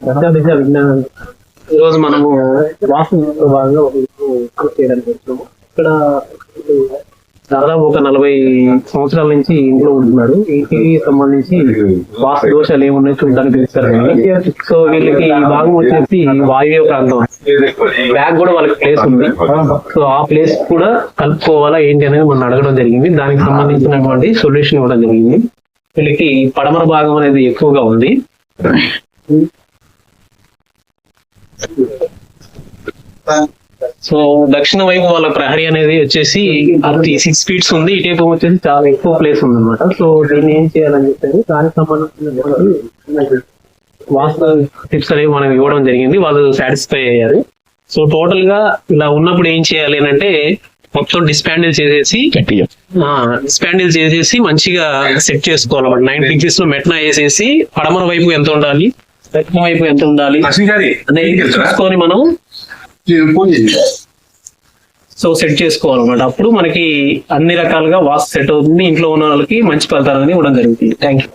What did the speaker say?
దిశ విజ్ఞానం. ఈరోజు మనము వాస్తు భాగంగా ఒక చేయడానికి వచ్చాము. ఇక్కడ దాదాపు ఒక 40 సంవత్సరాల నుంచి ఇంట్లో ఉంటున్నారు. ఇంటికి సంబంధించి వాస్తు దోషాలు ఏమున్నాయి చూడడానికి తెలుస్తారు. సో వీళ్ళకి ఈ భాగం వచ్చేసి వాయువ్య ప్రాంతం, బ్యాక్ కూడా వాళ్ళకి ప్లేస్ ఉంది. సో ఆ ప్లేస్ కూడా కలుపుకోవాలా ఏంటి అనేది మనం అడగడం జరిగింది. దానికి సంబంధించినటువంటి సొల్యూషన్ ఇవ్వడం జరిగింది. వీళ్ళకి పడమర భాగం అనేది ఎక్కువగా ఉంది. సో దక్షిణ వైపు వాళ్ళ ప్రహరీ అనేది వచ్చేసి 6 feet ఉంది. ఇటేపు వచ్చేసి చాలా ఎక్కువ ప్లేస్ ఉంది అనమాట. సో దీన్ని ఏం చేయాలని చెప్పారు, దానికి సంబంధించిన వాస్తు టిప్స్ అనేవి మనం ఇవ్వడం జరిగింది. వాళ్ళు సాటిస్ఫై అయ్యారు. సో టోటల్ గా ఇలా ఉన్నప్పుడు ఏం చేయాలి అంటే మొత్తం డిస్పాండిల్ చేసేసి మంచిగా సెట్ చేసుకోవాలన్నమాట. 9 degrees లో మెట్నా వేసేసి పడమర వైపు ఎంత ఉండాలి, దక్షిణ వైపు ఎంత ఉండాలి అనేది చూసుకొని మనం సో సెట్ చేసుకోవాలన్నమాట. అప్పుడు మనకి అన్ని రకాలుగా వాస్తు సెట్ అవుతుంది. ఇంట్లో ఉన్న వాళ్ళకి మంచి ఫలితాలని ఇవ్వడం జరుగుతుంది. Thank you.